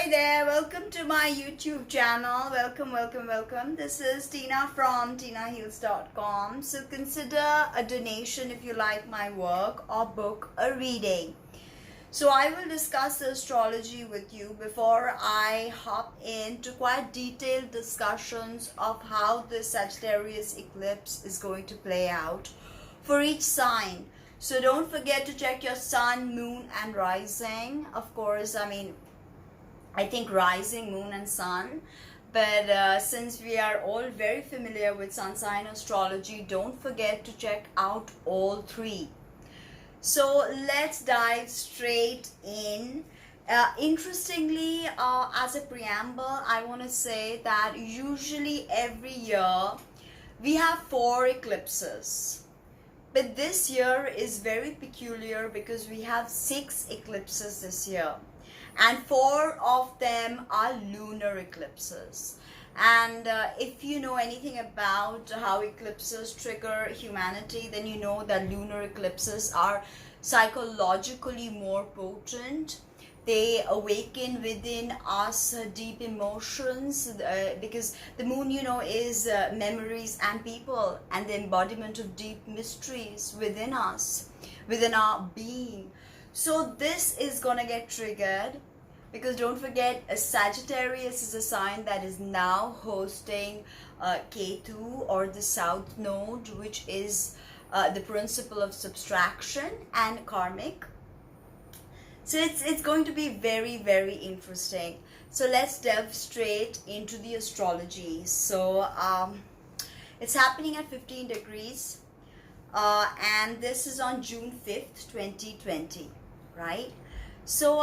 Hi there, welcome to my YouTube channel. Welcome. This is Tina from Tinaheals.com. So consider a donation if you like my work or book a reading. So I will discuss astrology with you before I hop into quite detailed discussions of how the Sagittarius eclipse is going to play out for each sign. So don't forget to check your sun, moon and rising. Of course, I think rising, moon and sun, but since we are all very familiar with sun sign astrology, don't forget to check out all three. So let's dive straight in. Interestingly, as a preamble, I want to say that usually every year we have 4 eclipses, but this year is very peculiar because we have 6 eclipses this year. And 4 of them are lunar eclipses. And if you know anything about how eclipses trigger humanity, then you know that lunar eclipses are psychologically more potent. They awaken within us deep emotions because the moon, is memories and people and the embodiment of deep mysteries within us, within our being. So this is gonna get triggered because don't forget, a Sagittarius is a sign that is now hosting Ketu, or the South Node, which is the principle of subtraction and karmic. So it's going to be very, very interesting. So let's delve straight into the astrology. So it's happening at 15 degrees and this is on June 5th, 2020. Right? So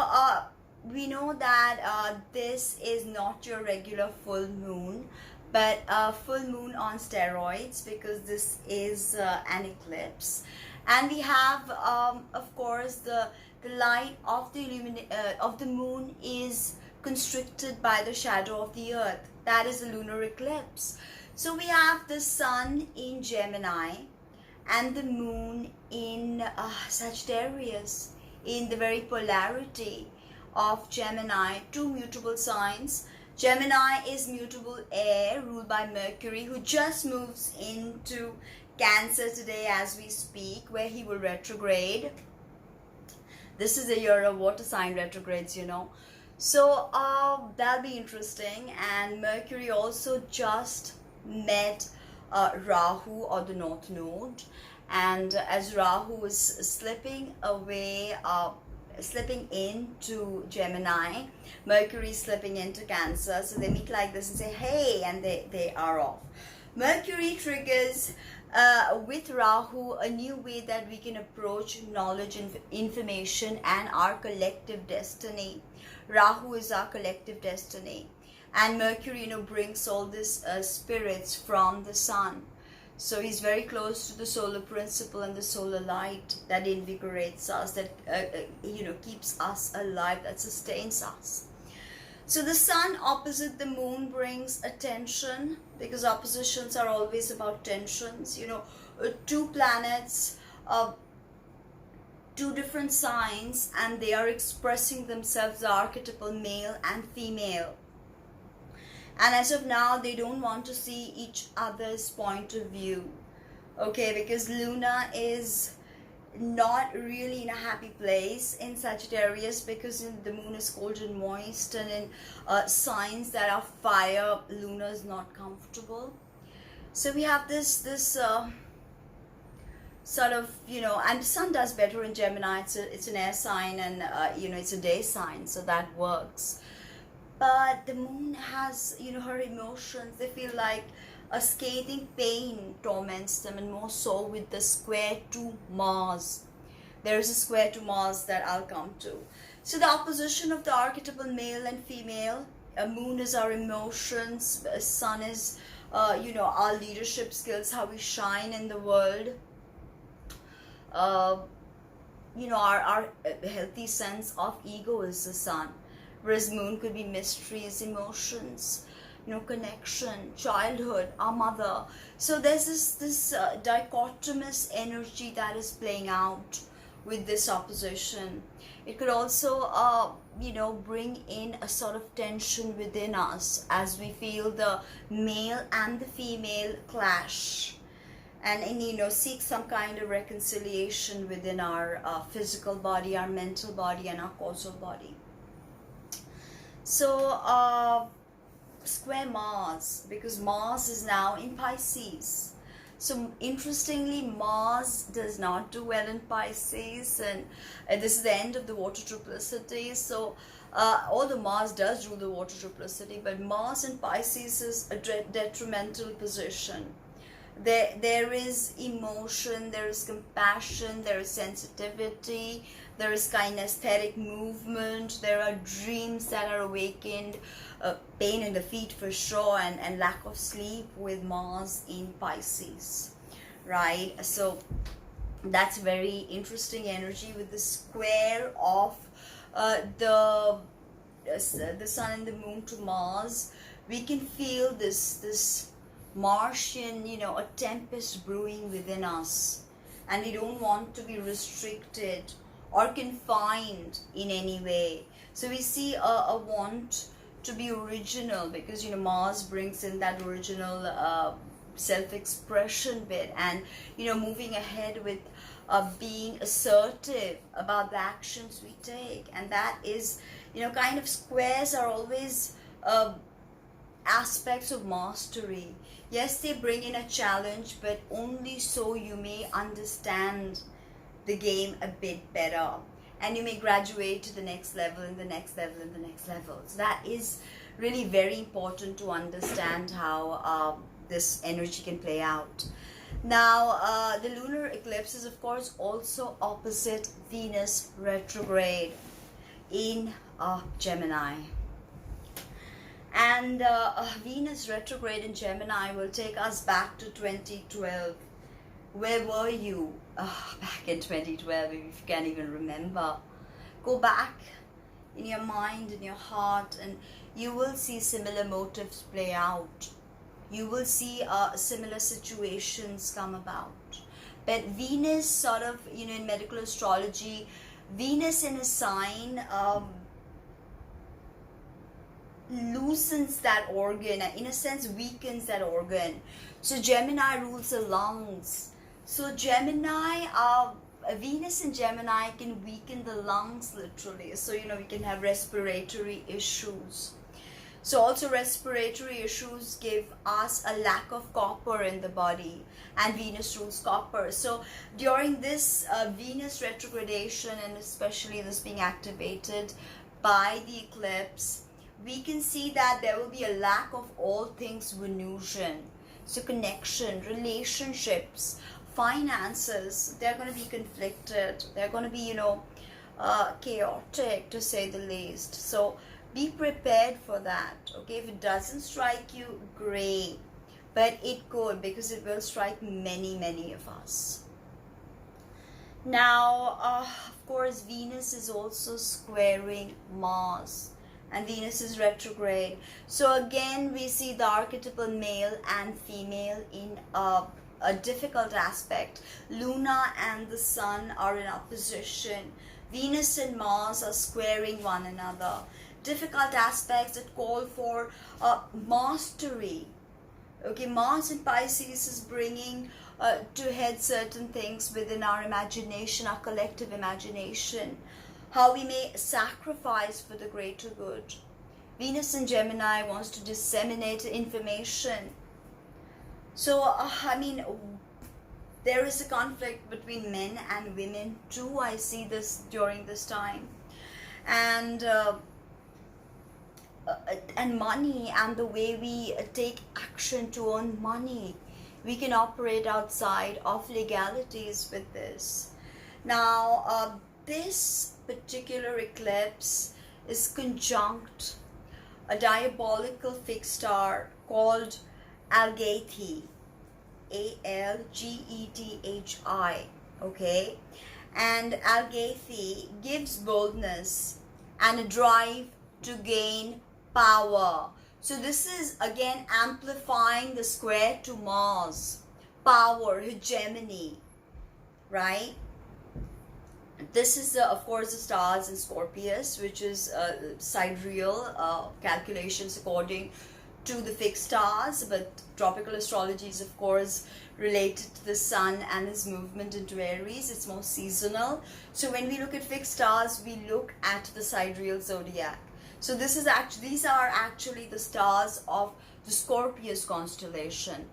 we know that this is not your regular full moon, but a full moon on steroids, because this is an eclipse. And we have of course the light of the moon is constricted by the shadow of the earth. That is a lunar eclipse. So we have the sun in Gemini and the moon in Sagittarius, in the very polarity of Gemini, 2 mutable signs. Gemini is mutable air ruled by Mercury, who just moves into Cancer today as we speak, where he will retrograde. This is a year of water sign retrogrades, So that'll be interesting. And Mercury also just met Rahu, or the North Node. And as Rahu is slipping away, slipping into Gemini, Mercury is slipping into Cancer. So they meet like this and say, hey, and they are off. Mercury triggers with Rahu a new way that we can approach knowledge and information and our collective destiny. Rahu is our collective destiny. And Mercury, brings all these spirits from the sun. So he's very close to the solar principle and the solar light that invigorates us, that keeps us alive, that sustains us. So the sun opposite the moon brings attention, because oppositions are always about tensions. 2 planets, 2 different signs, and they are expressing themselves, the archetypal male and female. And as of now, they don't want to see each other's point of view. Okay, because Luna is not really in a happy place in Sagittarius, because the moon is cold and moist, and in signs that are fire, Luna is not comfortable. So we have this sort of, and the sun does better in Gemini. It's an air sign, and it's a day sign, so that works. But the moon has, her emotions. They feel like a scathing pain torments them, and more so with the square to Mars. There is a square to Mars that I'll come to. So the opposition of the archetypal male and female. Moon is our emotions. Sun is, our leadership skills, how we shine in the world. Our healthy sense of ego is the sun. Whereas moon could be mysteries, emotions, connection, childhood, our mother. So there's this dichotomous energy that is playing out with this opposition. It could also, you know, bring in a sort of tension within us as we feel the male and the female clash, and you know, seek some kind of reconciliation within our physical body, our mental body, and our causal body. So square Mars, because Mars is now in Pisces. So interestingly, Mars does not do well in Pisces, and this is the end of the water triplicity. So although Mars does rule the water triplicity, but Mars in Pisces is a detrimental position. There is emotion, there is compassion, there is sensitivity, there is kinesthetic movement, there are dreams that are awakened, pain in the feet for sure, and lack of sleep with Mars in Pisces, right? So that's very interesting energy with the square of the sun and the moon to Mars. We can feel this Martian, you know, a tempest brewing within us, and we don't want to be restricted or confined in any way. So we see a want to be original, because you know, Mars brings in that original self-expression bit, and you know, moving ahead with being assertive about the actions we take. And that is, you know, kind of, squares are always aspects of mastery. Yes, they bring in a challenge, but only so you may understand the game a bit better, and you may graduate to the next level and the next level and the next level. So that is really very important to understand how this energy can play out. Now the lunar eclipse is of course also opposite Venus retrograde in Gemini. And Venus retrograde in Gemini will take us back to 2012. Where were you back in 2012, if you can't even remember? Go back in your mind, in your heart, and you will see similar motives play out. You will see similar situations come about. But Venus sort of, you know, in medical astrology, Venus in a sign loosens that organ, in a sense weakens that organ. So Gemini rules the lungs. So Gemini, Venus in Gemini can weaken the lungs literally. So you know, we can have respiratory issues. So also respiratory issues give us a lack of copper in the body, and Venus rules copper. So during this Venus retrogradation, and especially this being activated by the eclipse, we can see that there will be a lack of all things Venusian. So connection, relationships, finances, they're going to be conflicted. They're going to be, you know, chaotic to say the least. So be prepared for that, okay? If it doesn't strike you, great. But it could, because it will strike many of us. Now, of course, Venus is also squaring Mars, and Venus is retrograde. So again, we see the archetypal male and female in a difficult aspect. Luna and the sun are in opposition. Venus and Mars are squaring one another. Difficult aspects that call for mastery. Okay, Mars in Pisces is bringing to head certain things within our imagination, our collective imagination. How we may sacrifice for the greater good. Venus in Gemini wants to disseminate information. So, I mean, there is a conflict between men and women too. I see this during this time. And money, and the way we take action to earn money. We can operate outside of legalities with this. Now, this particular eclipse is conjunct a diabolical fixed star called Algethi, Algethi, okay? And Algethi gives boldness and a drive to gain power. So this is again amplifying the square to Mars, power, hegemony, right? This is, of course, the stars in Scorpius, which is sidereal calculations according to the fixed stars, but tropical astrology is, of course, related to the sun and his movement into Aries. It's more seasonal. So when we look at fixed stars, we look at the sidereal zodiac. So this is these are actually the stars of the Scorpius constellation.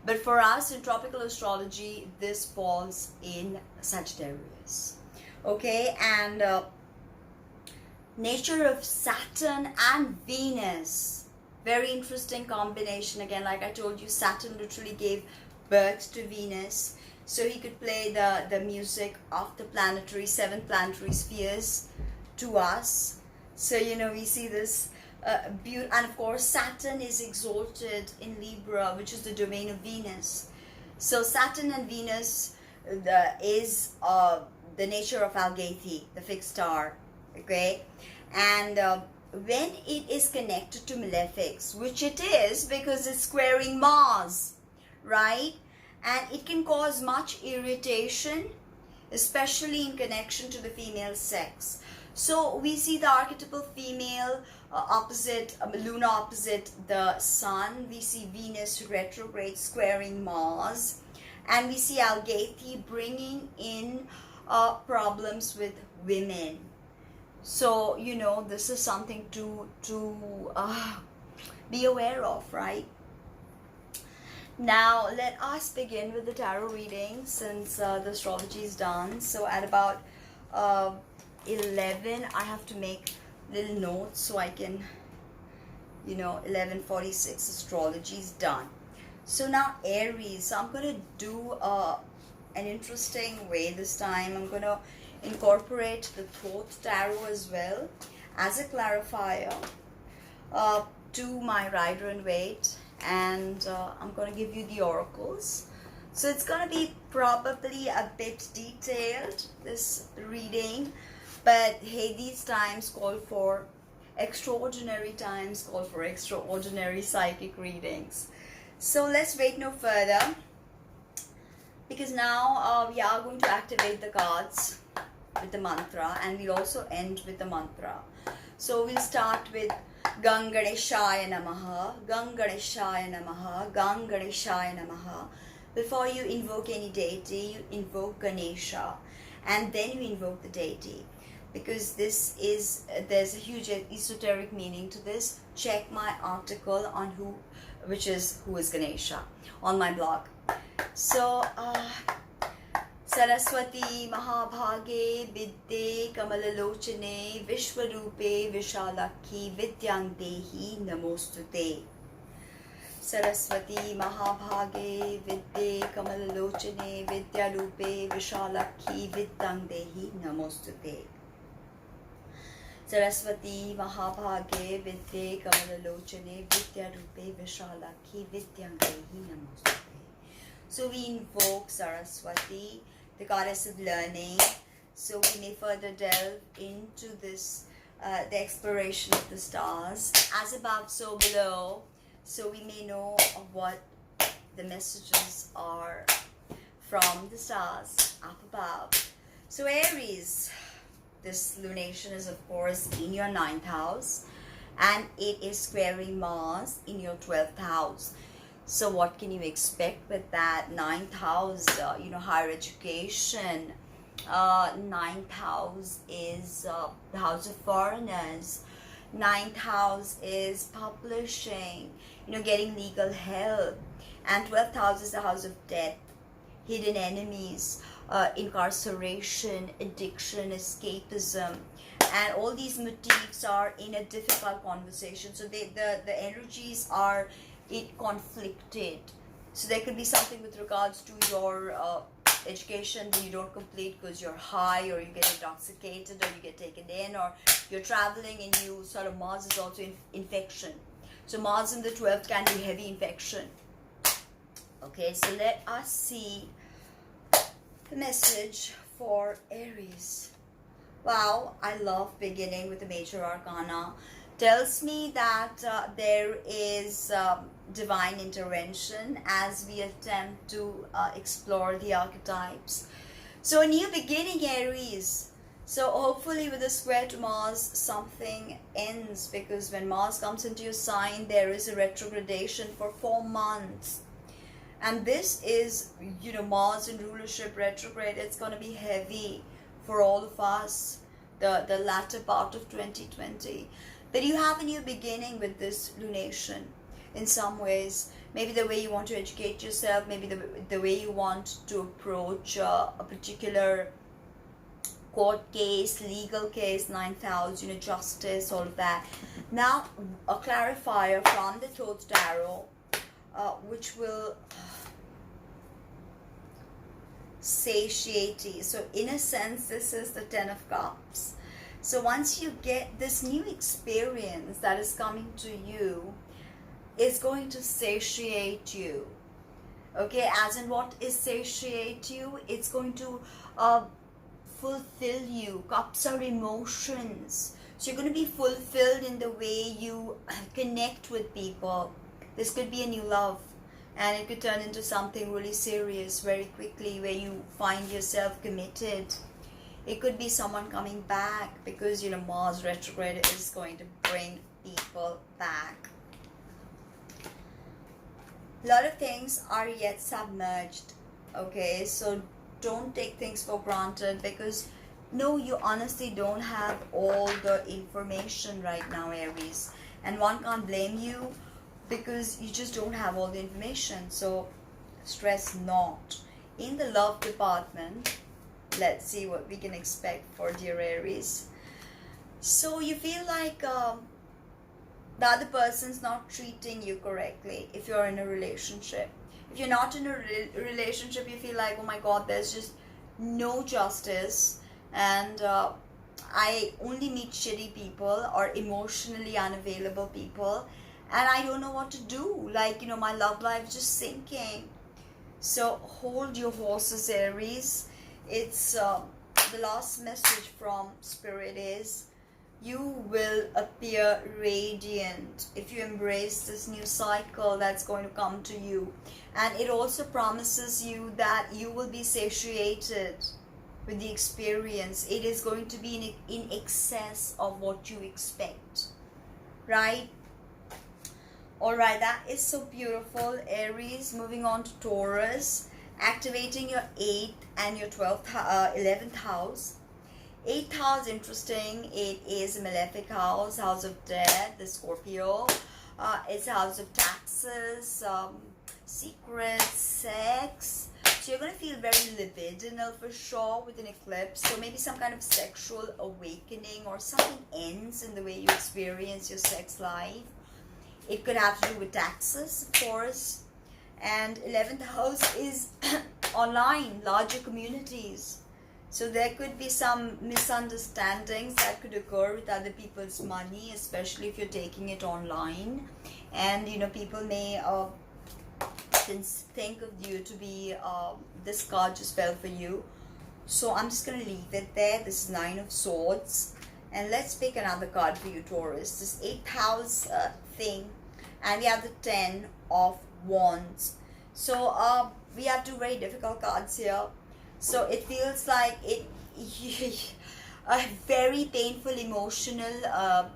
But for us in tropical astrology, this falls in Sagittarius. Okay, and nature of Saturn and Venus. Very interesting combination. Again, like I told you, Saturn literally gave birth to Venus. So he could play the music of the seven planetary spheres to us. So, you know, we see this beauty. And of course, Saturn is exalted in Libra, which is the domain of Venus. So Saturn and Venus is the nature of Algethi, the fixed star, okay? And when it is connected to malefics, which it is because it's squaring Mars, right? And it can cause much irritation, especially in connection to the female sex. So we see the archetypal female opposite, Lunar opposite the sun. We see Venus retrograde squaring Mars. And we see Algethi bringing in problems with women. So, you know, this is something to be aware of, right? Now, let us begin with the tarot reading since the astrology is done. So, at about 11, I have to make little notes so I can, you know, 11:46 astrology is done. So now Aries, so I'm going to do an interesting way this time. I'm going to incorporate the Thoth Tarot as well as a clarifier to my Rider and Waite, and I'm going to give you the oracles. So it's going to be probably a bit detailed, this reading, but hey, these times call for extraordinary times, call for extraordinary psychic readings. So let's wait no further, because now we are going to activate the cards with the mantra, and we'll also end with the mantra. So we'll start with Gang Ganeshaya Namaha, Gang Ganeshaya Namaha, Gang Ganeshaya Namaha. Before you invoke any deity, you invoke Ganesha, and then you invoke the deity. Because this is, there's a huge esoteric meaning to this. Check my article on who is Ganesha on my blog. So, Saraswati Mahabhage Vidde Kamalalochane Vishwarupe Vishalakhi Vidyang Dehi Namostute. Saraswati Mahabhage Vidde Kamalalochane Vidyarupe Vishalakhi Vidyang Dehi Namostute. Saraswati Mahabhage Vidde Kamalalochane Vidyarupe Vishalakhi Vidyang Dehi Namostute. So we invoke Saraswati, the goddess of learning, so we may further delve into this, the exploration of the stars, as above so below, so we may know of what the messages are from the stars up above. So Aries, this lunation is of course in your 9th house, and it is squaring Mars in your 12th house. So what can you expect with that? 9th house, you know, higher education. 9th house is the house of foreigners. 9th house is publishing, you know, getting legal help. And 12th house is the house of death, hidden enemies, incarceration, addiction, escapism. And all these motifs are in a difficult conversation. So the energies are conflicted. So there could be something with regards to your education that you don't complete because you're high, or you get intoxicated, or you get taken in, or you're traveling and you sort of, Mars is also infection. So Mars in the 12th can be heavy infection. Okay, so let us see the message for Aries. Wow, I love beginning with the major arcana. Tells me that there is divine intervention as we attempt to explore the archetypes. So a new beginning, Aries. So hopefully with the square to Mars, something ends, because when Mars comes into your sign, there is a retrogradation for 4 months. And this is, Mars in rulership retrograde. It's going to be heavy for all of us, the latter part of 2020. But you have a new beginning with this lunation in some ways. Maybe the way you want to educate yourself, maybe the way you want to approach a particular court case, legal case, 9th house, justice, all of that. Now, a clarifier from the Thoth Tarot, which will satiate you. So in a sense, this is the 10 of Cups. So once you get this new experience that is coming to you, is going to satiate you. Okay, as in what is satiate you? It's going to fulfill you. Cups are emotions. So you're going to be fulfilled in the way you connect with people. This could be a new love, and it could turn into something really serious very quickly, where you find yourself committed. It could be someone coming back, because Mars retrograde is going to bring people back. A lot of things are yet submerged. Okay, so don't take things for granted, because no, you honestly don't have all the information right now, Aries, and one can't blame you, because you just don't have all the information. So stress not. In the love department, let's see what we can expect for dear Aries. So you feel like the other person's not treating you correctly if you're in a relationship. If you're not in a relationship, you feel like, oh my god, there's just no justice, and I only meet shitty people or emotionally unavailable people, and I don't know what to do. Like, my love life is just sinking. So hold your horses, Aries. It's the last message from Spirit is, you will appear radiant if you embrace this new cycle that's going to come to you. And it also promises you that you will be satiated with the experience. It is going to be in excess of what you expect, right? Alright, that is so beautiful, Aries. Moving on to Taurus, activating your 8th and your 11th house. 8th house, interesting. It is a malefic house, house of death, the Scorpio. It's a house of taxes, secrets, sex. So you're going to feel very libidinal for sure with an eclipse. So maybe some kind of sexual awakening, or something ends in the way you experience your sex life. It could have to do with taxes, of course. And 11th house is online, larger communities. So there could be some misunderstandings that could occur with other people's money, especially if you're taking it online. And, people may think of you to be, this card just fell for you. So I'm just going to leave it there. This is 9 of Swords. And let's pick another card for you, Taurus. This 8th house thing. And we have the 10 of Wands. So we have 2 very difficult cards here. So it feels like a very painful emotional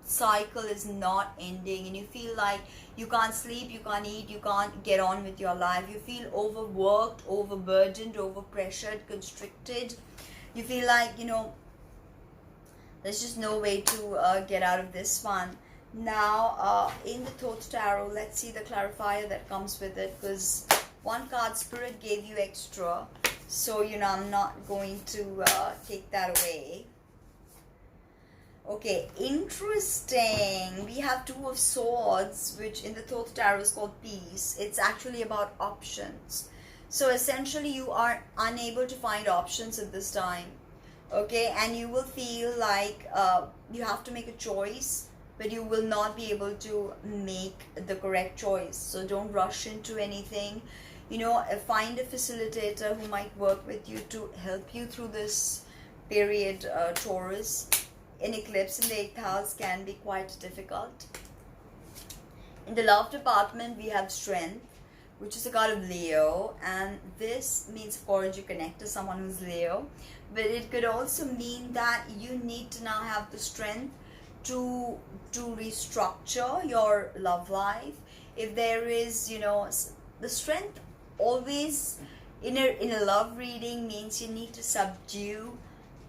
cycle is not ending, and you feel like you can't sleep, you can't eat, you can't get on with your life. You feel overworked, overburdened, overpressured, constricted. You feel like, there's just no way to get out of this one. Now, in the Thoth Tarot, let's see the clarifier that comes with it, because one card Spirit gave you extra, so I'm not going to take that away. Okay, interesting. We have 2 of Swords, which in the Thoth Tarot is called Peace. It's actually about options. So essentially you are unable to find options at this time. Okay, and you will feel like you have to make a choice, but you will not be able to make the correct choice. So don't rush into anything. Find a facilitator who might work with you to help you through this period, Taurus. An eclipse in the 8th house can be quite difficult. In the love department, we have strength, which is a card of Leo, and this means, of course, you connect to someone who's Leo, but it could also mean that you need to now have the strength to restructure your love life. If there is, you know, the strength always in a love reading means you need to subdue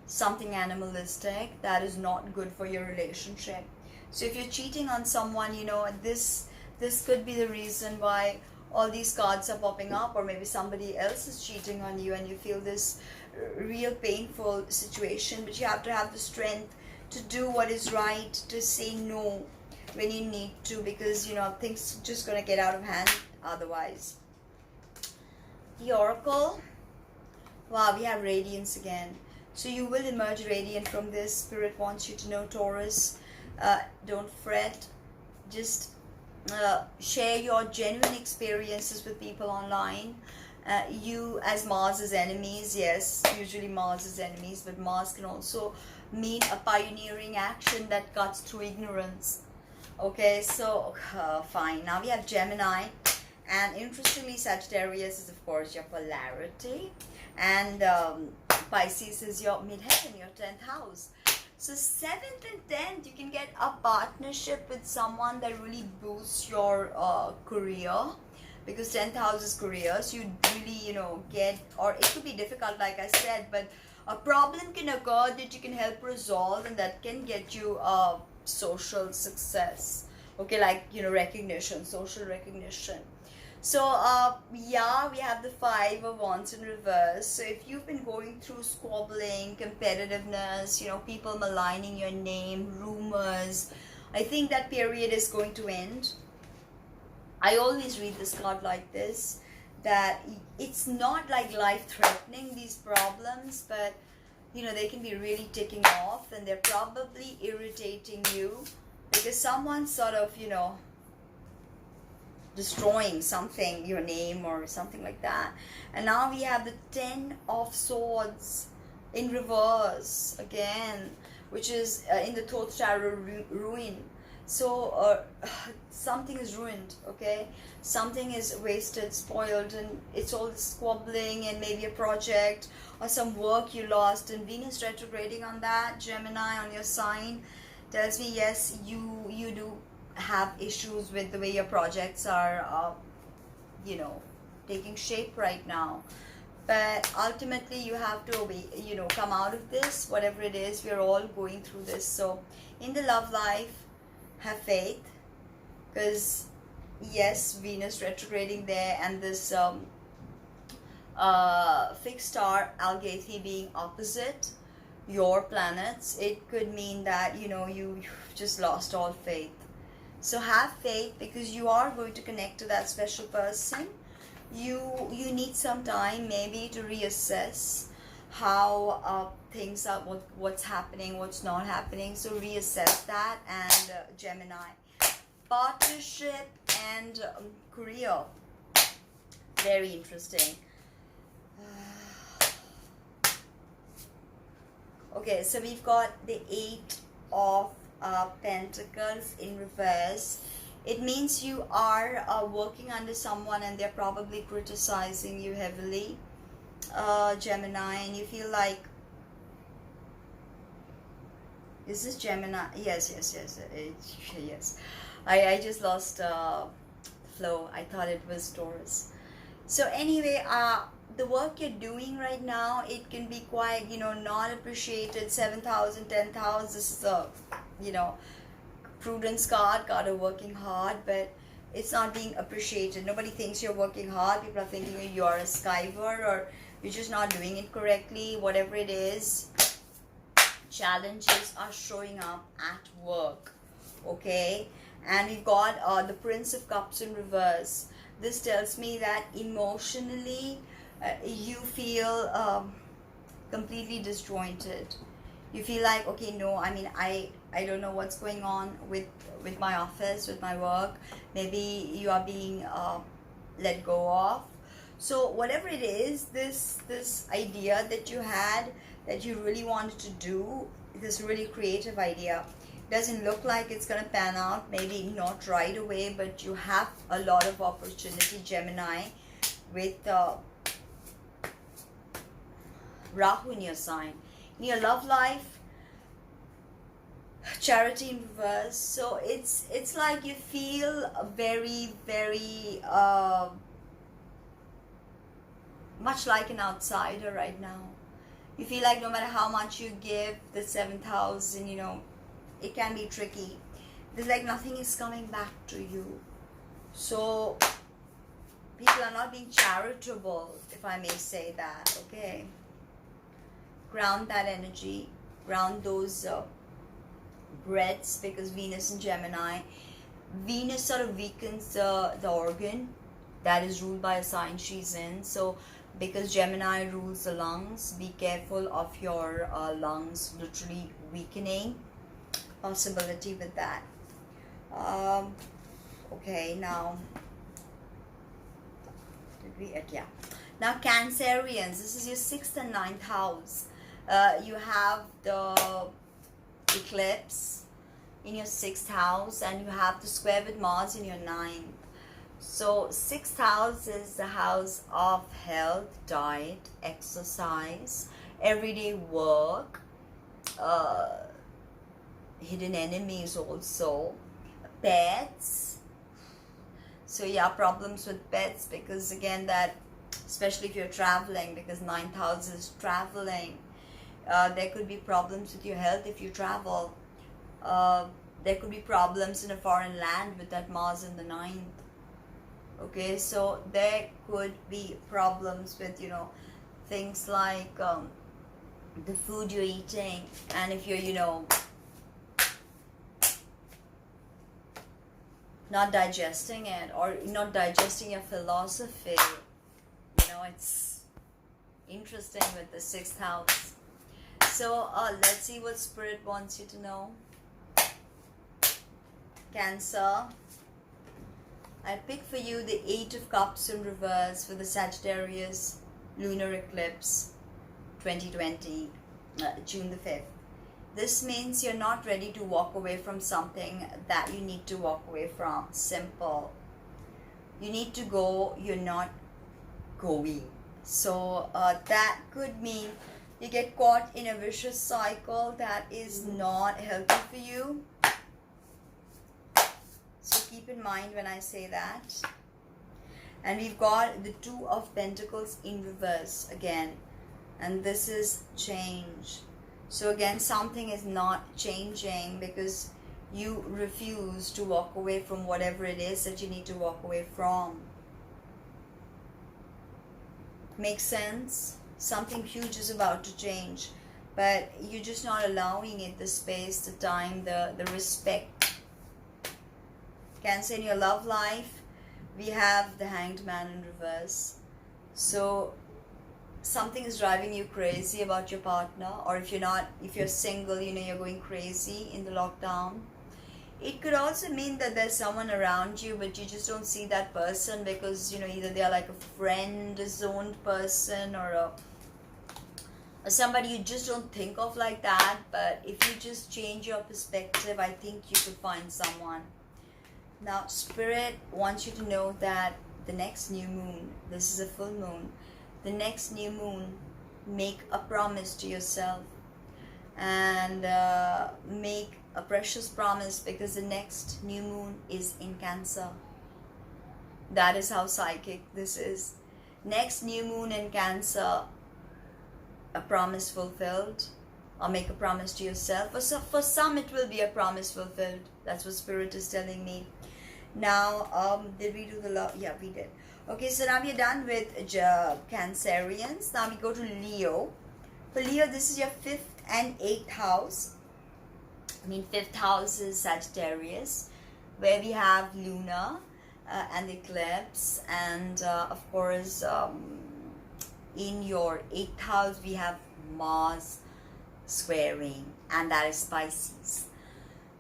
something animalistic that is not good for your relationship. So if you're cheating on someone, you know, this could be the reason why all these cards are popping up, or maybe somebody else is cheating on you and you feel this real painful situation, but you have to have the strength to do what is right, to say no when you need to, because, you know, things just gonna get out of hand otherwise. The Oracle, wow, we have radiance again. So you will emerge radiant from this. Spirit wants you to know, Taurus, don't fret, just share your genuine experiences with people online. You, as Mars' enemies, yes, usually Mars' enemies, but Mars can also mean a pioneering action that cuts through ignorance. Okay, so fine. Now we have Gemini, and interestingly, Sagittarius is, of course, your polarity, and Pisces is your midheaven, your 10th house. So 7th and 10th, you can get a partnership with someone that really boosts your career, because 10th house is career. So you really, you know, get, or it could be difficult, like I said, but a problem can occur that you can help resolve, and that can get you social success. Okay, like, you know, recognition, social recognition. So yeah, we have the 5 of Wands in reverse. So if you've been going through squabbling, competitiveness, you know, people maligning your name, rumors, I think that period is going to end. I always read this card like this, that it's not like life-threatening, these problems, but, you know, they can be really ticking off, and they're probably irritating you because someone's sort of, you know, destroying something, your name or something like that. And now we have the 10 of Swords in reverse again, which is in the Thoth Tarot, ruin. So something is ruined, okay? Something is wasted, spoiled, and it's all squabbling, and maybe a project or some work you lost, and Venus retrograding on that, Gemini on your sign, tells me, yes, you do have issues with the way your projects are, you know, taking shape right now. But ultimately, you have to, you know, come out of this, whatever it is. We're all going through this. So in the love life, have faith, because yes, Venus retrograding there, and this fixed star Algethi being opposite your planets, it could mean that, you know, you've just lost all faith. So have faith, because you are going to connect to that special person. You need some time maybe to reassess how things are, what's happening, what's not happening. So reassess that. And Gemini, partnership and career, very interesting. Okay, so we've got the 8 of Pentacles in reverse. It means you are working under someone, and they're probably criticizing you heavily, Gemini, and you feel like, is this Gemini? Yes. Yes. I just lost flow. I thought it was Taurus. So anyway, the work you're doing right now, it can be quite, you know, not appreciated. 7th house and 10th house, this is a, you know, prudence card of working hard, but it's not being appreciated. Nobody thinks you're working hard. People are thinking you're a skiver, or you're just not doing it correctly. Whatever it is, challenges are showing up at work, okay? And we've got the Prince of Cups in reverse. This tells me that emotionally you feel completely disjointed. You feel like, okay, no, I mean, I don't know what's going on with my office, with my work. Maybe you are being let go of. So whatever it is, this idea that you had, that you really wanted to do, this really creative idea, Doesn't look like it's going to pan out, maybe not right away, but you have a lot of opportunity, Gemini, with Rahu in your sign. In your love life, Charity in reverse. So it's like you feel very, very much like an outsider right now. You feel like no matter how much you give, the 7th house, and you know, it can be tricky. There's like nothing is coming back to you. So people are not being charitable, if I may say that, okay? Ground that energy, ground those breaths, because Venus in Gemini. Venus sort of weakens the organ that is ruled by a sign she's in. So because Gemini rules the lungs, be careful of your lungs literally weakening. Possibility with that. Okay, now now Cancerians, this is your 6th and 9th house. You have the Eclipse in your 6th house, and you have the square with Mars in your 9th. So 6th house is the house of health, diet, exercise, everyday work, hidden enemies also, pets. So yeah, problems with pets, because again, that especially if you're traveling, because 9th house is traveling. There could be problems with your health if you travel. There could be problems in a foreign land with that Mars in the 9th. Okay, so there could be problems with, you know, things like the food you're eating, and if you're, you know, not digesting it, or not digesting your philosophy. You know, it's interesting with the 6th house. So let's see what Spirit wants you to know. Cancer, I pick for you the 8 of Cups in reverse for the Sagittarius lunar eclipse 2020, June the 5th. This means you're not ready to walk away from something that you need to walk away from. Simple. You need to go, you're not going. So that could mean you get caught in a vicious cycle that is not healthy for you. So keep in mind when I say that. And we've got the 2 of Pentacles in reverse again. And this is change. So again, something is not changing because you refuse to walk away from whatever it is that you need to walk away from. Makes sense? Something huge is about to change, but you're just not allowing it the space, the time, the respect. Cancer, in your love life, we have the Hanged Man in reverse. So something is driving you crazy about your partner, or if you're single, you know, you're going crazy in the lockdown. It could also mean that there's someone around you, but you just don't see that person because, you know, either they're like a friend-zoned person or somebody you just don't think of like that. But if you just change your perspective, I think you could find someone. Now, Spirit wants you to know that the next new moon, this is a full moon, the next new moon, make a promise to yourself and make a precious promise, because the next new moon is in Cancer. That is how psychic this is. Next new moon in Cancer, a promise fulfilled, or make a promise to yourself. For some it will be a promise fulfilled. That's what Spirit is telling me. Now, did we do the love? Yeah, we did. Okay, so now we're done with Cancerians. Now we go to Leo. For Leo, this is your 5th and 8th house. I mean, 5th house is Sagittarius, where we have Lunar and Eclipse, and of course, in your 8th house we have Mars squaring, and that is Pisces.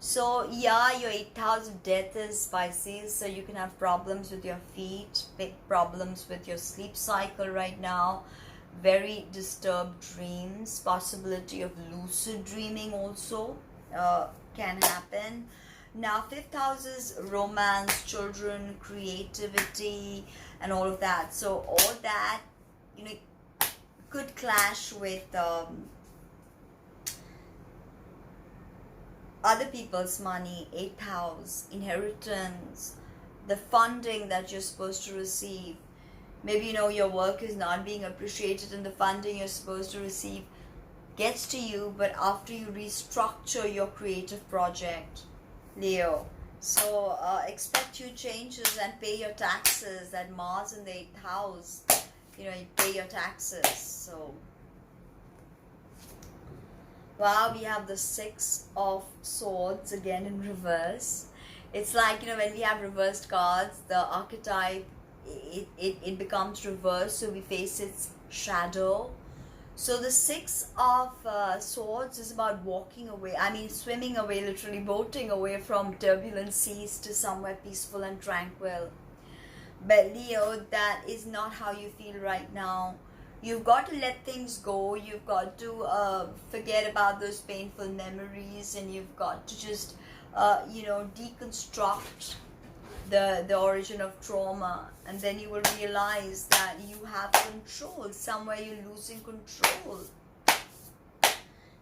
So yeah, your 8th house of death is Pisces, so you can have problems with your feet, big problems with your sleep cycle right now, very disturbed dreams, possibility of lucid dreaming also, can happen. Now, 5th house is romance, children, creativity, and all of that. So all that, you know, could clash with other people's money. 8th house, inheritance, the funding that you're supposed to receive. Maybe, you know, your work is not being appreciated and the funding you're supposed to receive gets to you, but after you restructure your creative project, Leo. So expect huge changes and pay your taxes. That Mars in the 8th house, you know, you pay your taxes. So wow, we have the 6 of Swords again in reverse. It's like, you know, when we have reversed cards, the archetype, it becomes reversed, so we face its shadow. So the 6 of Swords is about walking away, I mean swimming away, literally boating away from turbulent seas to somewhere peaceful and tranquil. But Leo, that is not how you feel right now. You've got to let things go. You've got to forget about those painful memories, and you've got to just you know, deconstruct the origin of trauma, and then you will realize that you have control. Somewhere you're losing control.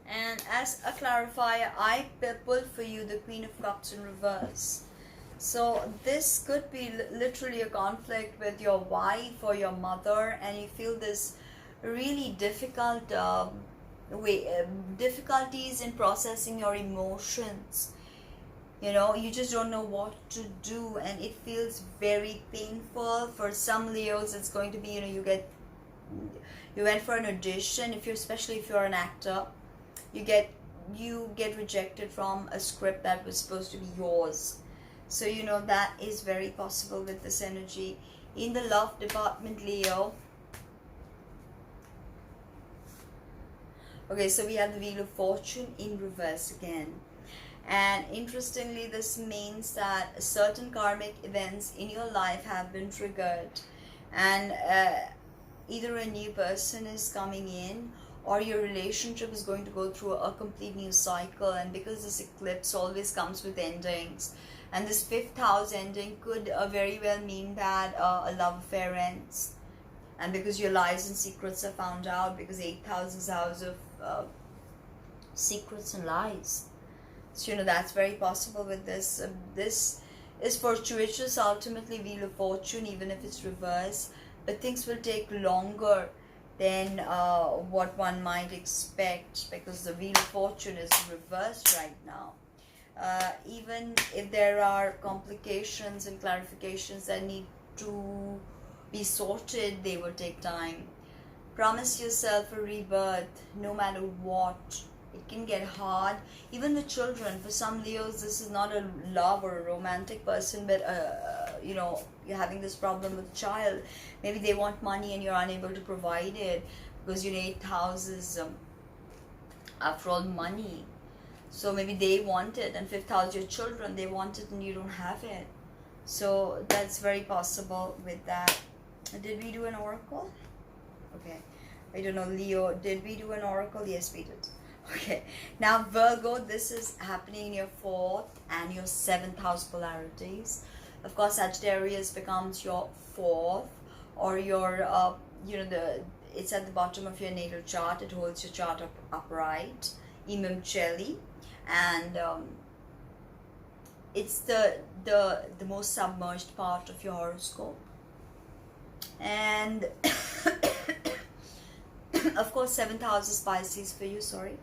And as a clarifier, I pulled for you the Queen of Cups in reverse. So this could be literally a conflict with your wife or your mother, and you feel this really difficult difficulties in processing your emotions. You know, you just don't know what to do, and it feels very painful. For some Leos, it's going to be, you know, you went for an audition, especially if you're an actor, you get rejected from a script that was supposed to be yours. So, you know, that is very possible with this energy. In the love department, Leo. Okay, so we have the Wheel of Fortune in reverse again. And interestingly, this means that certain karmic events in your life have been triggered, and either a new person is coming in, or your relationship is going to go through a complete new cycle. And because this eclipse always comes with endings, and this 5th house ending could very well mean that a love affair ends, and because your lies and secrets are found out, because 8th house is house of secrets and lies. So, you know, that's very possible with this. This is fortuitous, ultimately, Wheel of Fortune, even if it's reverse. But things will take longer than what one might expect, because the Wheel of Fortune is reversed right now. Even if there are complications and clarifications that need to be sorted, they will take time. Promise yourself a rebirth, no matter what. It can get hard. Even with children, for some Leos, this is not a love or a romantic person, but you know, you're having this problem with a child. Maybe they want money and you're unable to provide it, because, you know, 8th house is after all money. So maybe they want it, and 5th house, your children, they want it and you don't have it. So that's very possible with that. Did we do an oracle? Okay, I don't know, Leo, did we do an oracle? Yes, we did. Okay, now Virgo, this is happening in your 4th and your 7th house polarities. Of course, Sagittarius becomes your 4th, or your you know, it's at the bottom of your natal chart. It holds your chart upright, Imam Cheli, and it's the most submerged part of your horoscope. And of course, 7th house is Pisces for you, sorry,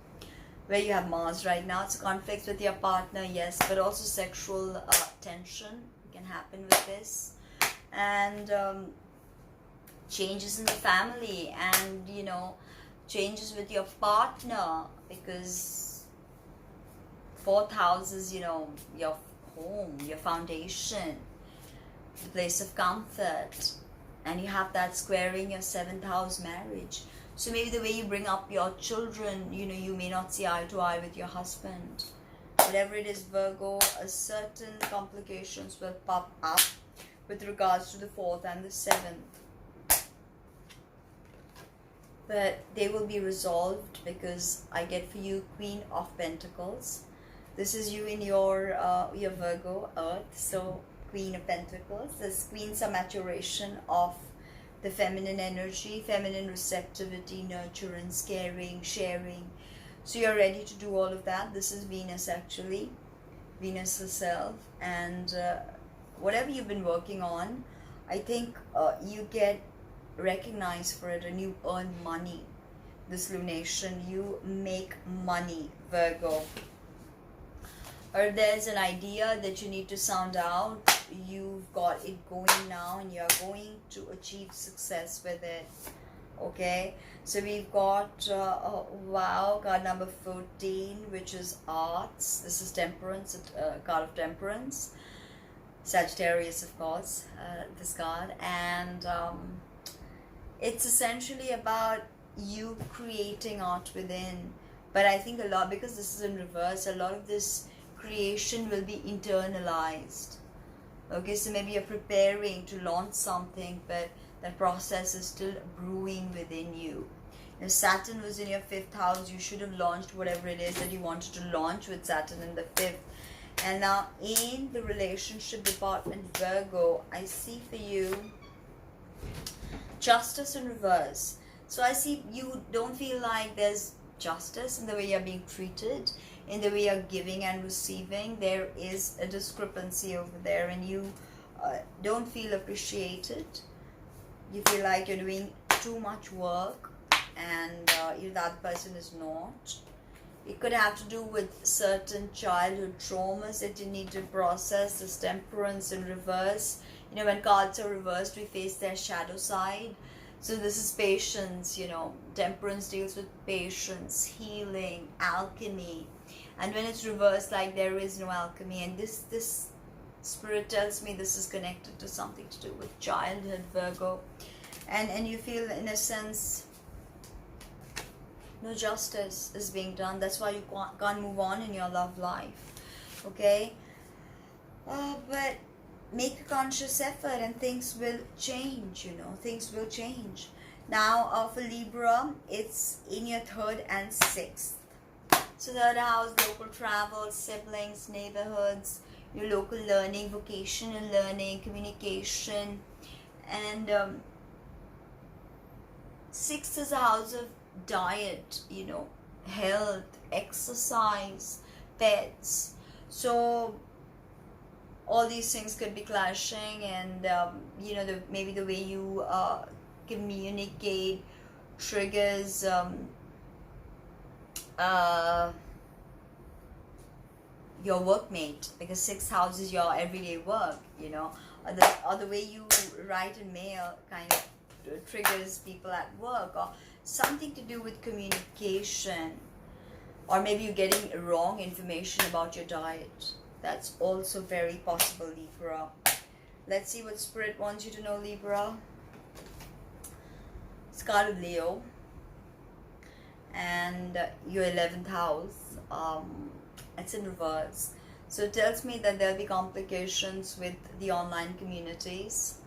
where you have Mars right now. It's a conflict with your partner, yes, but also sexual tension can happen with this, and changes in the family, and, you know, changes with your partner, because 4th house is, you know, your home, your foundation, the place of comfort, and you have that squaring your 7th house marriage. So maybe the way you bring up your children, you know, you may not see eye to eye with your husband. Whatever it is, Virgo, certain complications will pop up with regards to the 4th and the 7th. But they will be resolved, because I get for you Queen of Pentacles. This is you in your Virgo Earth. So Queen of Pentacles. This Queen's a maturation of the feminine energy, feminine receptivity, nurturance, caring, sharing. So you're ready to do all of that. This is Venus actually, Venus herself. And whatever you've been working on, I think you get recognized for it and you earn money. This lunation, you make money, Virgo. Or there's an idea that you need to sound out. You've got it going now and you're going to achieve success with it. Okay, so we've got wow, card number 14, which is arts. This is temperance, card of temperance. Sagittarius, of course, this card. And it's essentially about you creating art within. But I think a lot, because this is in reverse, a lot of this creation will be internalized. Okay, so maybe you're preparing to launch something, but that process is still brewing within you. If Saturn was in your 5th house, you should have launched whatever it is that you wanted to launch with Saturn in the 5th. And now in the relationship department, Virgo, I see for you justice in reverse. So I see you don't feel like there's justice in the way you're being treated, in the way you're giving and receiving. There is a discrepancy over there, and you don't feel appreciated. You feel like you're doing too much work and that person is not. It could have to do with certain childhood traumas that you need to process. This temperance in reverse. You know, when cards are reversed, we face their shadow side. So this is patience, you know. Temperance deals with patience, healing, alchemy. And when it's reversed, like there is no alchemy. And this spirit tells me this is connected to something to do with childhood, Virgo. And you feel, in a sense, no justice is being done. That's why you can't move on in your love life. Okay? But make a conscious effort and things will change, you know. Things will change. Now, for Libra, it's in your 3rd and 6th. So 3rd house, local travel, siblings, neighborhoods, your local learning, vocational learning, communication. And 6th is a house of diet, you know, health, exercise, pets. So all these things could be clashing, and you know, maybe the way you communicate triggers your workmate, because 6th house is your everyday work, you know, or the way you write and mail kind of triggers people at work, or something to do with communication, or maybe you're getting wrong information about your diet. That's also very possible, Libra. Let's see what Spirit wants you to know, Libra. It's card of Leo, and your 11th house, it's in reverse. So it tells me that there'll be complications with the online communities.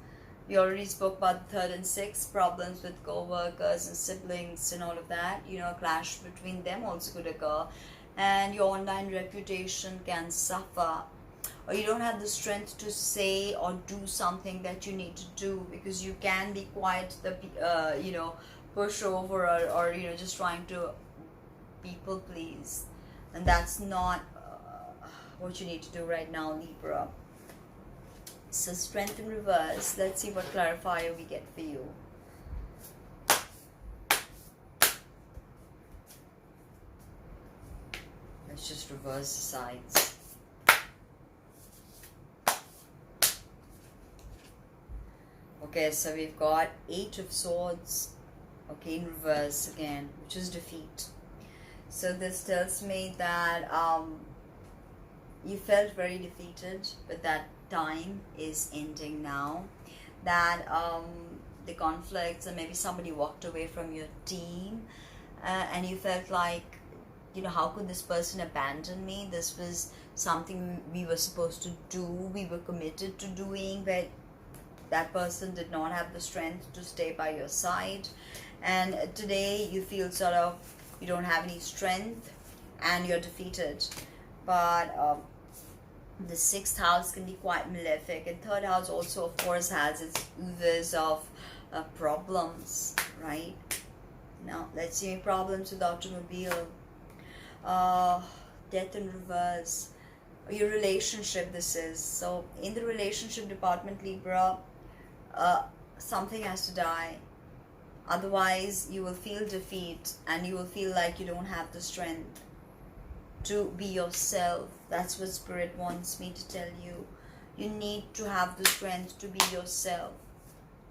We already spoke about the 3rd and 6th, problems with co-workers and siblings and all of that. You know, a clash between them also could occur. And your online reputation can suffer. Or you don't have the strength to say or do something that you need to do, because you can be quite the, you know, pushover, or you know, just trying to people please. And that's not what you need to do right now, Libra. So strength in reverse. Let's see what clarifier we get for you. Let's just reverse the sides. Okay, so we've got 8 of Swords. Okay, in reverse again, which is defeat. So this tells me that you felt very defeated, but that time is ending now. That the conflicts, and maybe somebody walked away from your team, and you felt like, you know, how could this person abandon me? This was something we were supposed to do, we were committed to doing, but that person did not have the strength to stay by your side. And today you feel sort of you don't have any strength and you're defeated. but the 6th house can be quite malefic, and 3rd house also of course has its oodles of problems, right? Now let's see, problems with automobile, death in reverse, your relationship. This is so in the relationship department, Libra, something has to die, otherwise you will feel defeat and you will feel like you don't have the strength to be yourself. That's what Spirit wants me to tell you. You need to have the strength to be yourself,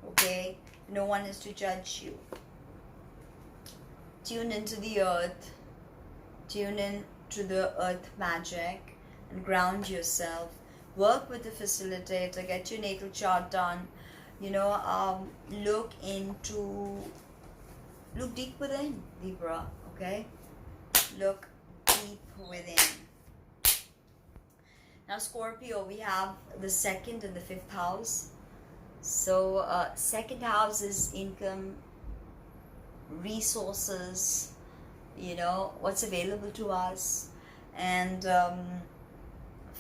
okay? No one is to judge you. Tune into the earth, tune in to the earth magic and ground yourself. Work with the facilitator, get your natal chart done, you know, look deep within, Libra, okay? Look deep within. Now Scorpio, we have the 2nd and the 5th house. So 2nd house is income, resources, you know, what's available to us, and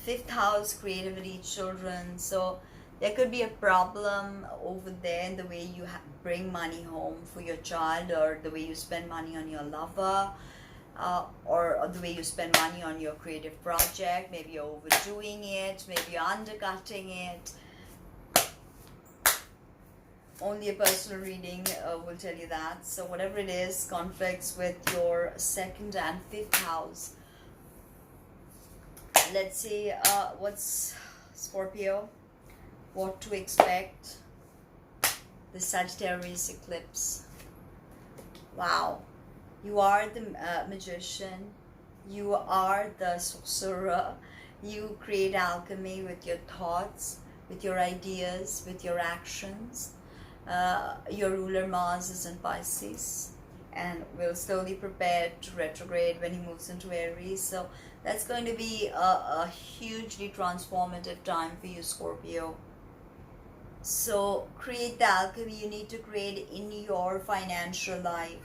5th house, creativity, children. So there could be a problem over there in the way you bring money home for your child, or the way you spend money on your lover, or the way you spend money on your creative project. Maybe you're overdoing it, maybe you're undercutting it. Only a personal reading will tell you that. So whatever it is, conflicts with your 2nd and 5th house. Let's see what's Scorpio, what to expect. The Sagittarius eclipse. Wow. You are the magician, you are the sorcerer, you create alchemy with your thoughts, with your ideas, with your actions. Your ruler Mars is in Pisces and will slowly prepare to retrograde when he moves into Aries. So that's going to be a hugely transformative time for you, Scorpio. So create the alchemy you need to create in your financial life,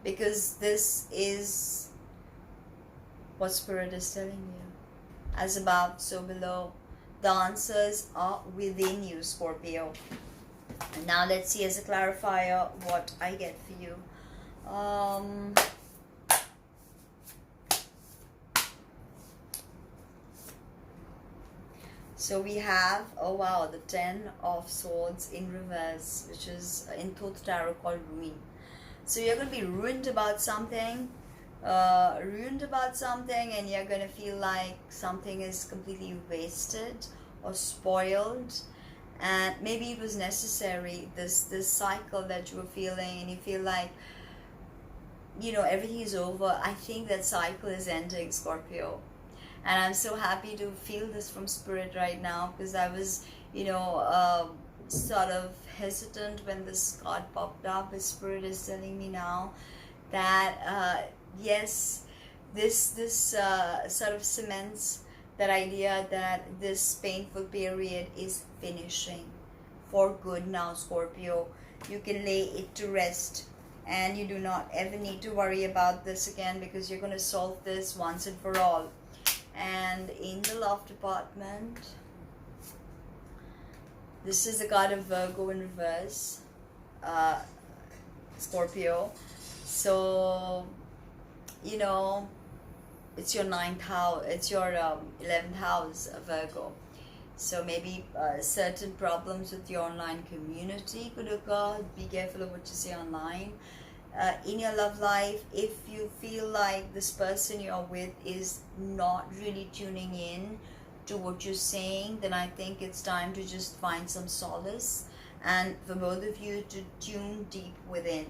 because this is what Spirit is telling you. As above, so below. The answers are within you, Scorpio. And now let's see, as a clarifier, what I get for you. So we have, oh wow, the 10 of Swords in reverse, which is in Thoth Tarot called ruin. So you're going to be ruined about something, and you're going to feel like something is completely wasted or spoiled, and maybe it was necessary, this cycle that you were feeling, and you feel like, you know, everything is over. I think that cycle is ending, Scorpio, and I'm so happy to feel this from Spirit right now, because I was, you know, sort of hesitant when this card popped up. But Spirit is telling me now that yes, this sort of cements that idea that this painful period is finishing for good now, Scorpio. You can lay it to rest, and you do not ever need to worry about this again, because you're going to solve this once and for all. And in the love department, this is the card of Virgo in reverse, Scorpio. So, you know, it's your 9th house, it's your 11th house, Virgo. So maybe certain problems with your online community could occur. Be careful of what you say online. In your love life, if you feel like this person you're with is not really tuning in to what you're saying, then I think it's time to just find some solace, and for both of you to tune deep within.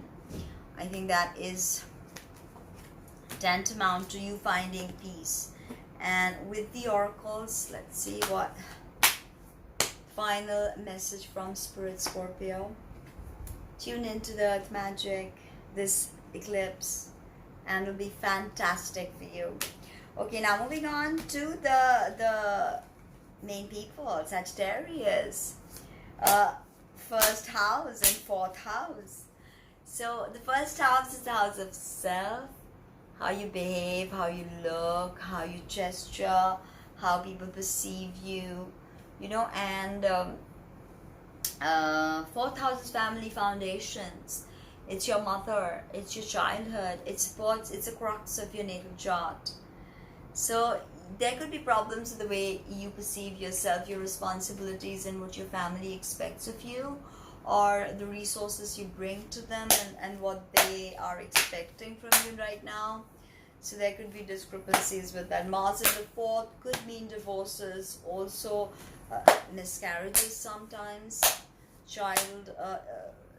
I think that is tantamount to you finding peace. And with the oracles, let's see what final message from Spirit, Scorpio. Tune into the earth magic, this eclipse, and it'll be fantastic for you. Okay, now moving on to the main people, Sagittarius, 1st house and 4th house. So the 1st house is the house of self, how you behave, how you look, how you gesture, how people perceive you, you know. And fourth house is family foundations. It's your mother, it's your childhood, it supports, it's a crux of your natal chart. So there could be problems with the way you perceive yourself, your responsibilities, and what your family expects of you, or the resources you bring to them, and what they are expecting from you right now. So there could be discrepancies with that. Mars in the fourth could mean divorces, also miscarriages sometimes,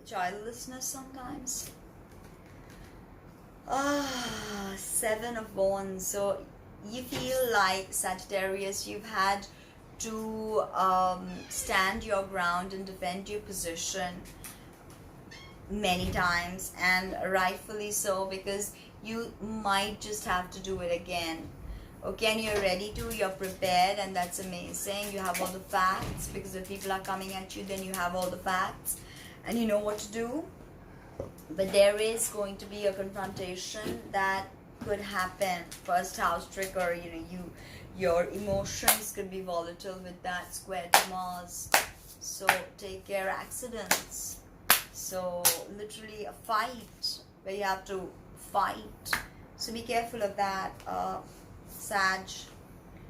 childlessness sometimes. Seven of Wands. So you feel like, Sagittarius, you've had to stand your ground and defend your position many times, and rightfully so, because you might just have to do it again. Okay, and you're ready to, you're prepared, and that's amazing. You have all the facts, because if people are coming at you, then you have all the facts and you know what to do. But there is going to be a confrontation that could happen. First house trigger, you know, your emotions could be volatile with that square to Mars. So take care. Accidents. So literally a fight where you have to fight. So be careful of that, Sag.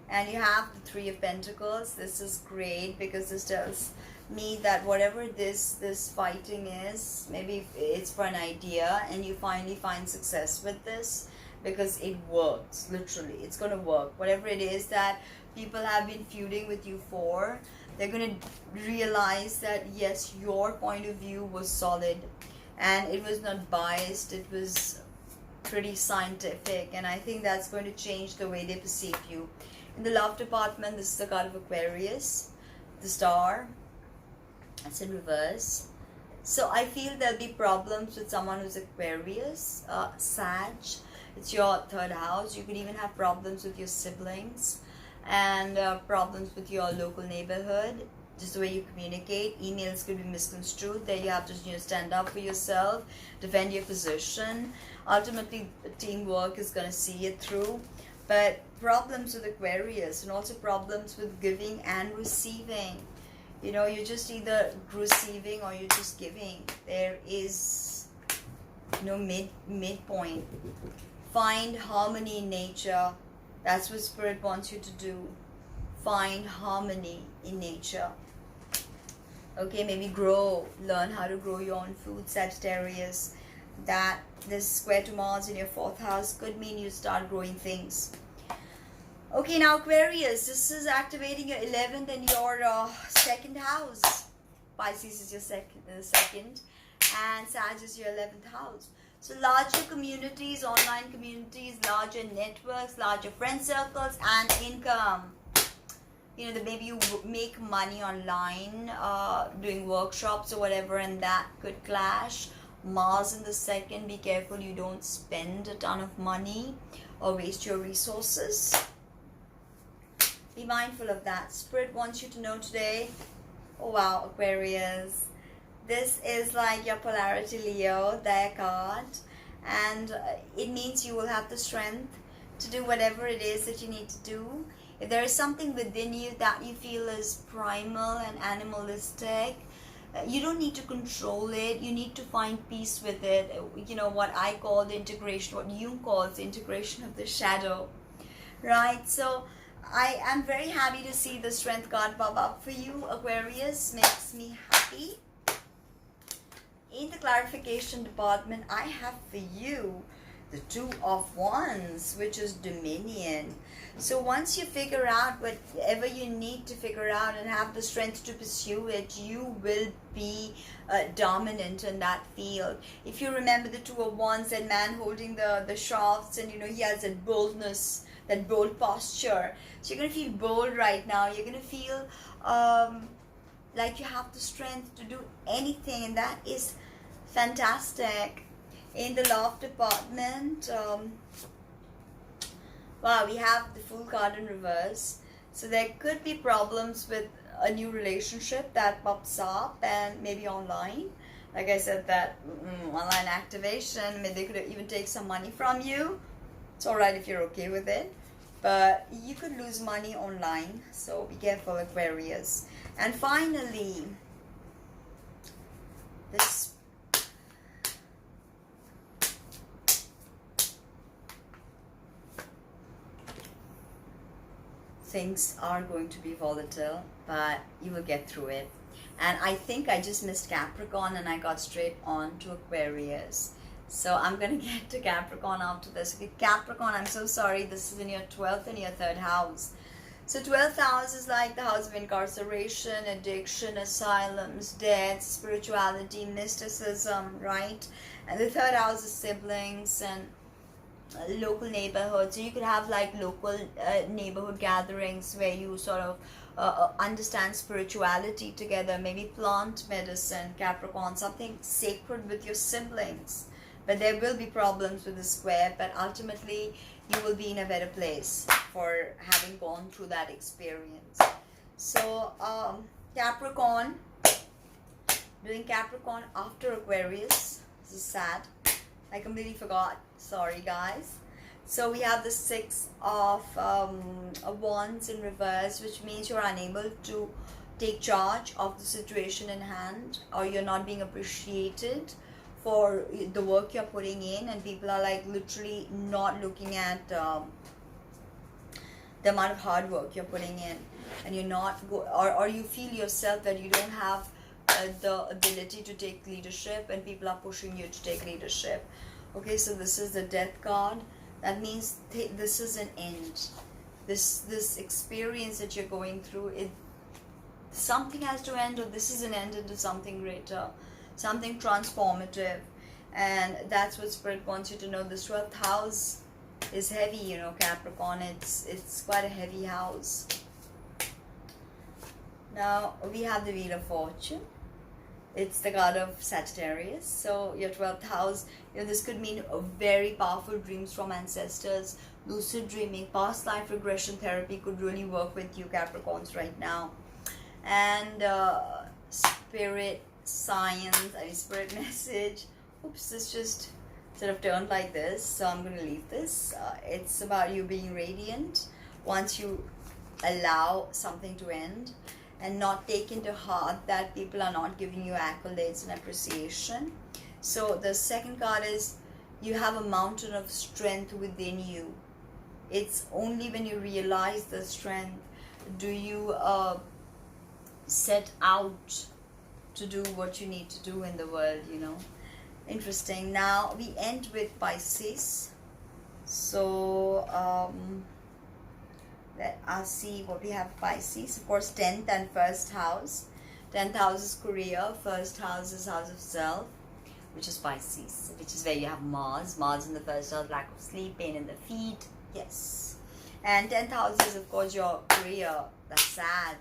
And you have the Three of Pentacles. This is great because this tells me that whatever this fighting is, maybe it's for an idea and you finally find success with this, because it works. Literally, it's going to work. Whatever it is that people have been feuding with you for, they're going to realize that yes, your point of view was solid and it was not biased, it was pretty scientific, and I think that's going to change the way they perceive you. In the love department, this is the card of Aquarius, the star. It's in reverse. So I feel there'll be problems with someone who's Aquarius, Sag. It's your third house. You could even have problems with your siblings, and problems with your local neighborhood, just the way you communicate. Emails could be misconstrued. There you have to, you know, stand up for yourself, defend your position. Ultimately, teamwork is going to see it through. But problems with Aquarius, and also problems with giving and receiving. You know, you're just either receiving or you're just giving. There is no midpoint. Find harmony in nature. That's what Spirit wants you to do. Find harmony in nature. Okay, maybe grow. Learn how to grow your own food, Sagittarius. That this square to Mars in your fourth house could mean you start growing things. Okay, now Aquarius, this is activating your 11th and your second house. Pisces is your second, and Sag is your 11th house. So larger communities, online communities, larger networks, larger friend circles, and income. You know, that maybe you make money online, doing workshops or whatever, and that could clash. Mars in the second, be careful you don't spend a ton of money or waste your resources. Be mindful of that. Spirit wants you to know today, oh wow, Aquarius, this is like your polarity Leo, their card, and it means you will have the strength to do whatever it is that you need to do. If there is something within you that you feel is primal and animalistic, you don't need to control it. You need to find peace with it. You know, what I call the integration, what you call the integration of the shadow, right? So I am very happy to see the strength card pop up for you, Aquarius. Makes me happy. In the clarification department, I have for you the Two of Wands, which is dominion. So once you figure out whatever you need to figure out and have the strength to pursue it, you will be dominant in that field. If you remember the Two of Wands, that man holding the shafts, and you know, he has that boldness, that bold posture. So you're going to feel bold right now. You're going to feel like you have the strength to do anything, and that is fantastic. In the love department, wow, we have the Fool card in reverse. So there could be problems with a new relationship that pops up, and maybe online. Like I said, that online activation, maybe they could even take some money from you. It's alright if you're okay with it, but you could lose money online, so be careful, Aquarius. And finally, this things are going to be volatile, but you will get through it. And I think I just missed Capricorn and I got straight on to Aquarius. So I'm going to get to Capricorn after this. Okay, Capricorn, I'm so sorry. This is in your 12th and your 3rd house. So 12th house is like the house of incarceration, addiction, asylums, death, spirituality, mysticism, right? And the 3rd house is siblings and local neighborhood. So you could have like local neighborhood gatherings where you sort of understand spirituality together, maybe plant medicine, Capricorn, something sacred with your siblings. But there will be problems with the square, but ultimately you will be in a better place for having gone through that experience. So Capricorn, doing Capricorn after Aquarius, this is sad. I completely forgot. Sorry, guys. So we have the 6 of Wands in reverse, which means you're unable to take charge of the situation in hand, or you're not being appreciated for the work you're putting in, and people are like literally not looking at the amount of hard work you're putting in, and you're not or you feel yourself that you don't have the ability to take leadership, and people are pushing you to take leadership. Okay, so this is the Death card. That means this is an end. This experience that you're going through, something has to end, or this is an end into something greater, something transformative. And that's what Spirit wants you to know. This 12th house is heavy, you know, Capricorn. It's quite a heavy house. Now we have the Wheel of Fortune. It's the card of Sagittarius. So your 12th house, you know, this could mean very powerful dreams from ancestors, lucid dreaming, past life regression therapy could really work with you, Capricorns, right now. And spirit science, spirit message. Oops, this just sort of turned like this, so I'm going to leave this. It's about you being radiant once you allow something to end, and not take into heart that people are not giving you accolades and appreciation. So the second card is you have a mountain of strength within you. It's only when you realize the strength do you set out to do what you need to do in the world, you know. Interesting. Now we end with Pisces. So let us see what we have. Pisces, of course, 10th and 1st house. 10th house is career, 1st house is house of self, which is Pisces, which is where you have Mars in the 1st house, lack of sleep, pain in the feet, yes. And 10th house is, of course, your career, that's Sag.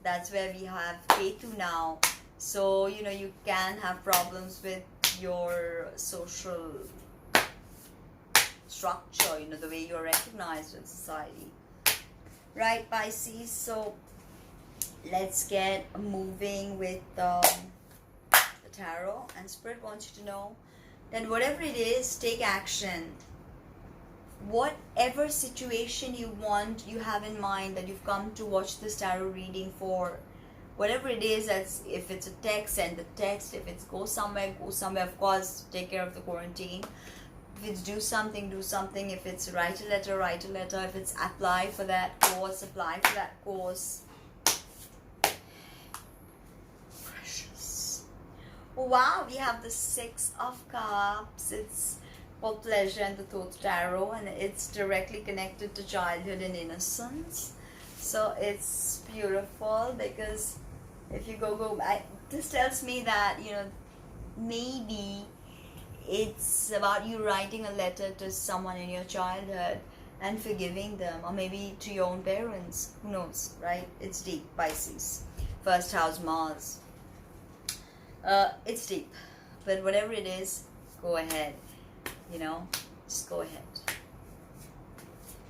That's where we have Ketu now. So, you know, you can have problems with your social structure, you know, the way you're recognized in society. Right, Pisces? So let's get moving with the tarot. And Spirit wants you to know that whatever it is, take action. Whatever situation you want, you have in mind that you've come to watch this tarot reading for, whatever it is, that's, if it's a text, send the text. If it's go somewhere, go somewhere. Of course, take care of the quarantine. If it's do something, do something. If it's write a letter, write a letter. If it's apply for that course, apply for that course. Precious. Oh, wow, we have the 6 of Cups. It's for pleasure and the Thoth Tarot, and it's directly connected to childhood and innocence. So it's beautiful, because if you go back, this tells me that, you know, maybe it's about you writing a letter to someone in your childhood and forgiving them, or maybe to your own parents, who knows, right? It's deep, Pisces. 1st house, Mars. It's deep, but whatever it is, go ahead, you know, just go ahead.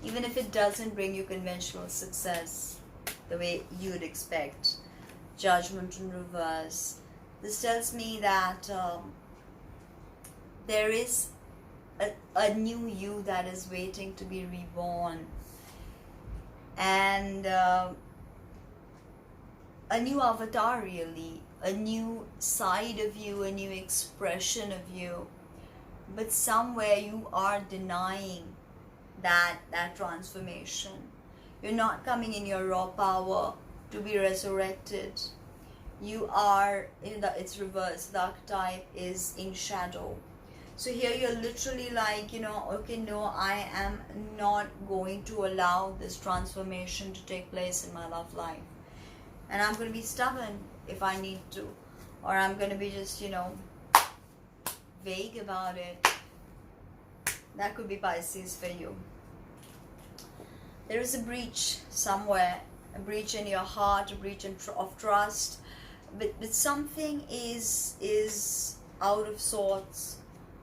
Even if it doesn't bring you conventional success the way you would expect. Judgment in reverse. This tells me that there is a new you that is waiting to be reborn, and a new avatar, really, a new side of you, a new expression of you. But somewhere you are denying that transformation. You're not coming in your raw power to be resurrected. You are in it's reverse. The archetype is in shadow. So here you're literally like, okay, no, I am not going to allow this transformation to take place in my love life. And I'm going to be stubborn if I need to. Or I'm going to be just, vague about it. That could be Pisces for you. There is a breach somewhere, a breach in your heart, a breach of trust, but something is out of sorts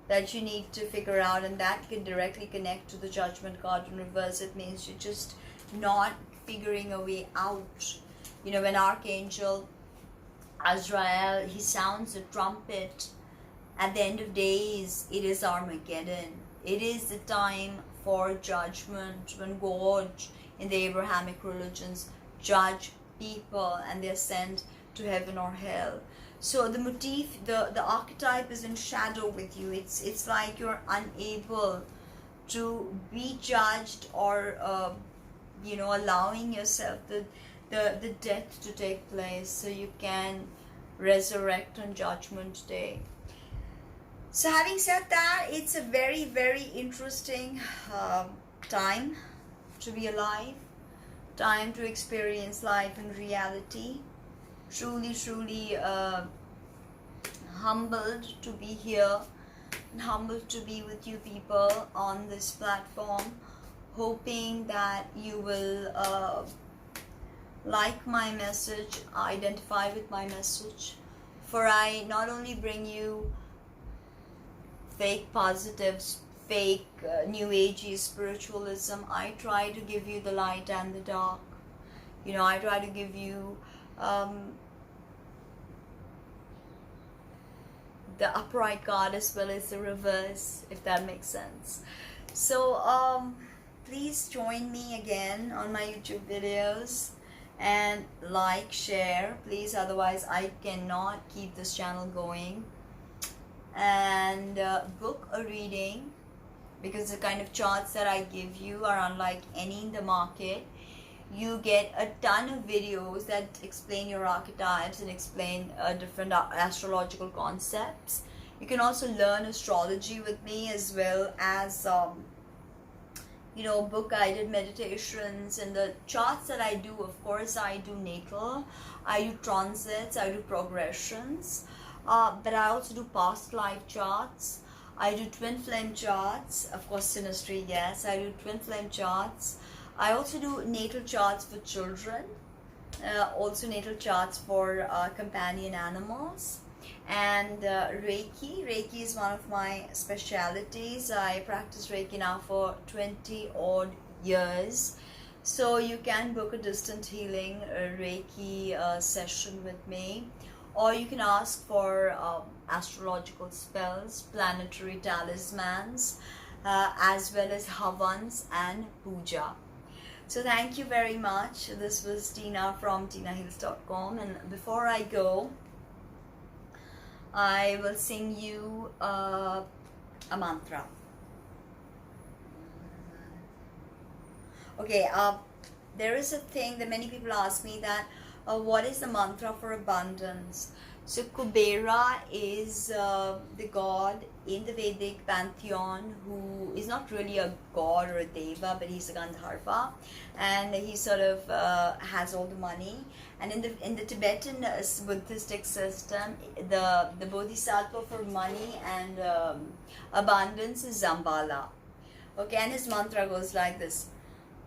that you need to figure out, and that can directly connect to the Judgment card in reverse. It means you're just not figuring a way out. When Archangel Azrael, he sounds a trumpet, at the end of days, it is Armageddon. It is the time for judgment, when God in the Abrahamic religions judge people and they're sent to heaven or hell. So the motif, the archetype is in shadow with you. It's like you're unable to be judged, or allowing yourself the death to take place so you can resurrect on Judgment Day. So having said that, it's a very, very interesting time to be alive, time to experience life in reality. Truly, truly humbled to be here, and humbled to be with you people on this platform, hoping that you will like my message, identify with my message. For I not only bring you fake positives, fake new agey spiritualism, I try to give you the light and the dark. I try to give you the upright card as well as the reverse, if that makes sense. So please join me again on my YouTube videos and like, share, please, otherwise I cannot keep this channel going. And book a reading, because the kind of charts that I give you are unlike any in the market. You get a ton of videos that explain your archetypes and explain different astrological concepts. You can also learn astrology with me, as well as book guided meditations. And the charts that I do, of course, I do natal, I do transits, I do progressions, but I also do past life charts. I do twin flame charts, of course synastry, yes, I do twin flame charts. I also do natal charts for children, also natal charts for companion animals, and Reiki. Reiki is one of my specialities. I practice Reiki now for 20 odd years. So you can book a distant healing Reiki session with me, or you can ask for astrological spells, planetary talismans, as well as havans and puja. So thank you very much. This was Tina from Tinaheals.com, and before I go, I will sing you a mantra. Okay, there is a thing that many people ask me, that what is the mantra for abundance? So Kubera is the god in the Vedic pantheon, who is not really a god or a deva, but he's a Gandharva, and he sort of has all the money. And in the Tibetan Buddhistic system, the bodhisattva for money and abundance is Zambala. Okay, and his mantra goes like this: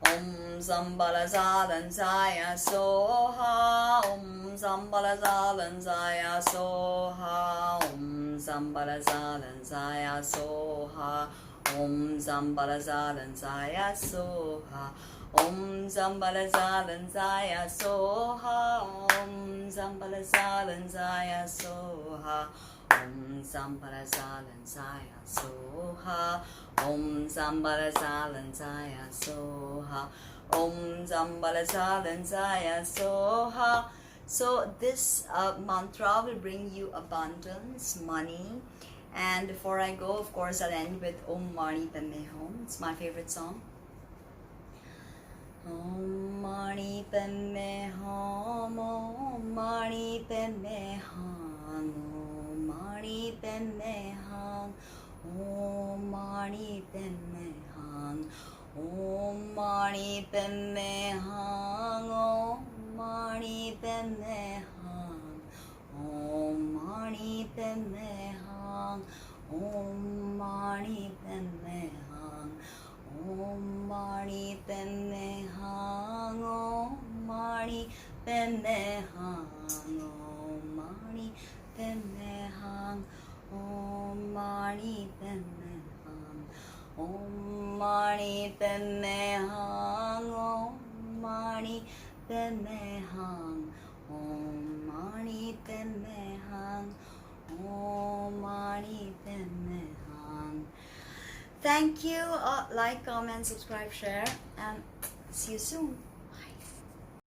Om Zambala Zalanzaya Soha, Om Zambala Zalanzaya Soha, Om Zambala Zalanzaya Soha, Om Zambala Zalanzaya Soha, Om Zambala Zalanzaya Soha, Om Sampalasalanzaya Soha, Om Sampalasalanzaya Soha, Om Sampalasalanzaya Soha, Om Sampalasalanzaya Soha. So this mantra will bring you abundance, money. And before I go, of course, I'll end with Om Mani Padme Hum. It's my favorite song. Om Mani Padme Hum, Om Mani Padme Hum, Om Mani Padme Hum, Om Mani Padme Hum, Om Mani Padme Hum, Om Mani Padme Hum, Om Mani Padme Hum, Om Mani Padme Hum, Om Mani Padme Hum, Om Mani Padme Hum, Om Mani Padme Hum, Om Mani Padme Hum, Om Mani Padme Hum, Om Mani Padme Hum, Om Mani Padme Hum, Om Mani Padme Hum. Thank you. Like, comment, subscribe, share, and see you soon.